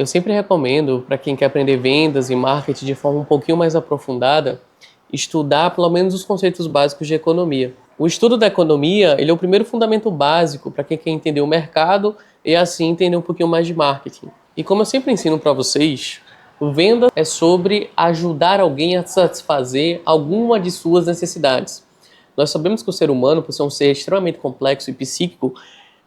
Eu sempre recomendo para quem quer aprender vendas e marketing de forma um pouquinho mais aprofundada, estudar pelo menos os conceitos básicos de economia. O estudo da economia, ele é o primeiro fundamento básico para quem quer entender o mercado e assim entender um pouquinho mais de marketing. E como eu sempre ensino para vocês, o venda é sobre ajudar alguém a satisfazer alguma de suas necessidades. Nós sabemos que o ser humano, por ser um ser extremamente complexo e psíquico,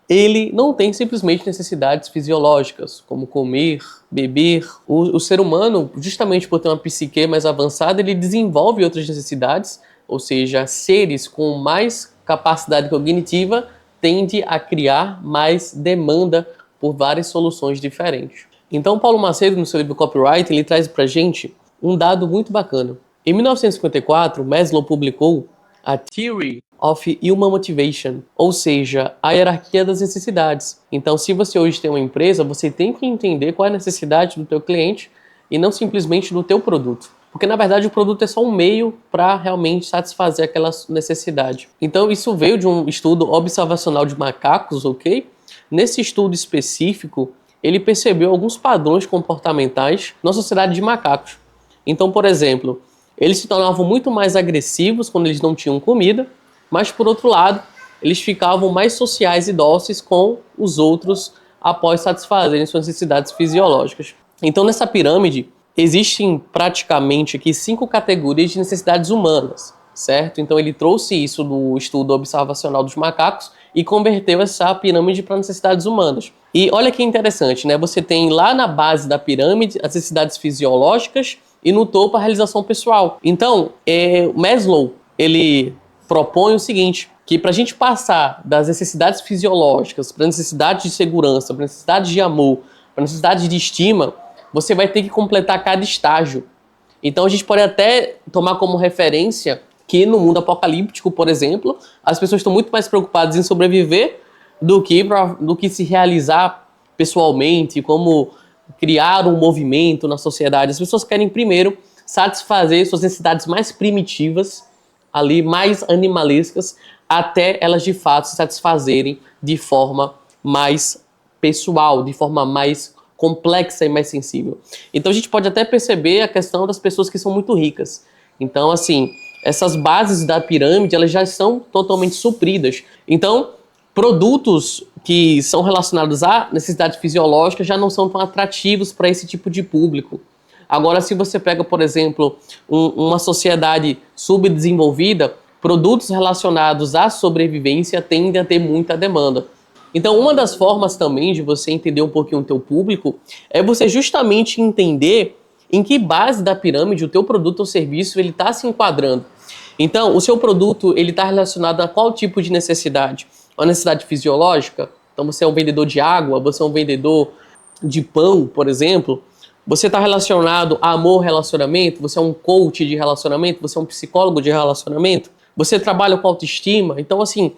ele não tem simplesmente necessidades fisiológicas, como comer, beber. O ser humano, justamente por ter uma psique mais avançada, ele desenvolve outras necessidades, ou seja, seres com mais capacidade cognitiva tendem a criar mais demanda por várias soluções diferentes. Então, Paulo Macedo, no seu livro Copyright, ele traz pra gente um dado muito bacana. Em 1954, Maslow publicou a Theory of Human Motivation, ou seja, a hierarquia das necessidades. Então, se você hoje tem uma empresa, você tem que entender qual é a necessidade do teu cliente e não simplesmente do teu produto. Porque, na verdade, o produto é só um meio para realmente satisfazer aquela necessidade. Então, isso veio de um estudo observacional de macacos, ok? Nesse estudo específico, ele percebeu alguns padrões comportamentais na sociedade de macacos. Então, por exemplo, eles se tornavam muito mais agressivos quando eles não tinham comida, mas, por outro lado, eles ficavam mais sociais e dóceis com os outros após satisfazerem suas necessidades fisiológicas. Então, nessa pirâmide, existem praticamente aqui 5 categorias de necessidades humanas, certo? Então, ele trouxe isso do estudo observacional dos macacos e converteu essa pirâmide para necessidades humanas. E olha que interessante, né? Você tem lá na base da pirâmide as necessidades fisiológicas e no topo a realização pessoal. Então, Maslow, ele propõe o seguinte, que para a gente passar das necessidades fisiológicas para necessidades de segurança, para necessidades de amor, para necessidades de estima, você vai ter que completar cada estágio. Então a gente pode até tomar como referência que no mundo apocalíptico, por exemplo, as pessoas estão muito mais preocupadas em sobreviver do que se realizar pessoalmente, como criar um movimento na sociedade. As pessoas querem primeiro satisfazer suas necessidades mais primitivas, ali mais animalescas, até elas de fato se satisfazerem de forma mais pessoal, de forma mais complexa e mais sensível. Então a gente pode até perceber a questão das pessoas que são muito ricas. Então, assim, essas bases da pirâmide, elas já estão totalmente supridas. Então, produtos que são relacionados à necessidade fisiológica já não são tão atrativos para esse tipo de público. Agora, se você pega, por exemplo, uma sociedade subdesenvolvida, produtos relacionados à sobrevivência tendem a ter muita demanda. Então, uma das formas também de você entender um pouquinho o teu público é você justamente entender em que base da pirâmide o teu produto ou serviço ele está se enquadrando. Então, o seu produto ele está relacionado a qual tipo de necessidade? Uma necessidade fisiológica? Então, você é um vendedor de água, você é um vendedor de pão, por exemplo. Você está relacionado a amor, relacionamento? Você é um coach de relacionamento? Você é um psicólogo de relacionamento? Você trabalha com autoestima? Então, assim,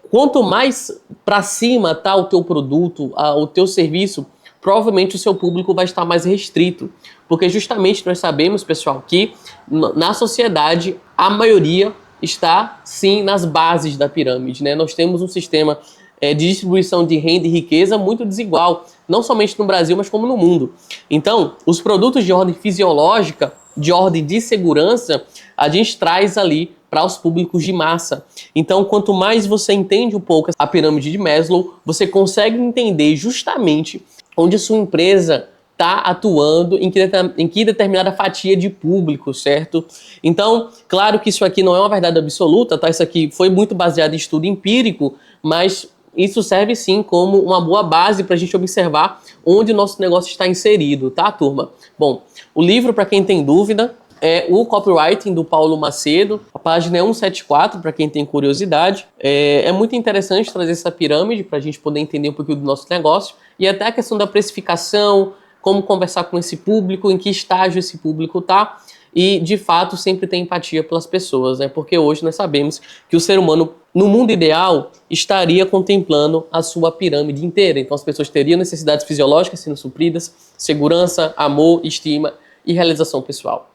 quanto mais para cima está o teu produto, o teu serviço, provavelmente o seu público vai estar mais restrito. Porque justamente nós sabemos, pessoal, que na sociedade a maioria está, sim, nas bases da pirâmide, né? Nós temos um sistema de distribuição de renda e riqueza muito desigual, não somente no Brasil, mas como no mundo. Então, os produtos de ordem fisiológica, de ordem de segurança, a gente traz ali para os públicos de massa. Então, quanto mais você entende um pouco a pirâmide de Maslow, você consegue entender justamente onde a sua empresa está atuando, em que determinada fatia de público, certo? Então, claro que isso aqui não é uma verdade absoluta, tá? Isso aqui foi muito baseado em estudo empírico, mas isso serve sim como uma boa base para a gente observar onde o nosso negócio está inserido, tá, turma? Bom, o livro, para quem tem dúvida, é o Copywriting, do Paulo Macedo. A página é 174, para quem tem curiosidade. É muito interessante trazer essa pirâmide para a gente poder entender um pouquinho do nosso negócio e até a questão da precificação, como conversar com esse público, em que estágio esse público está. E, de fato, sempre ter empatia pelas pessoas, né? Porque hoje nós sabemos que o ser humano, no mundo ideal, estaria contemplando a sua pirâmide inteira. Então, as pessoas teriam necessidades fisiológicas sendo supridas, segurança, amor, estima e realização pessoal.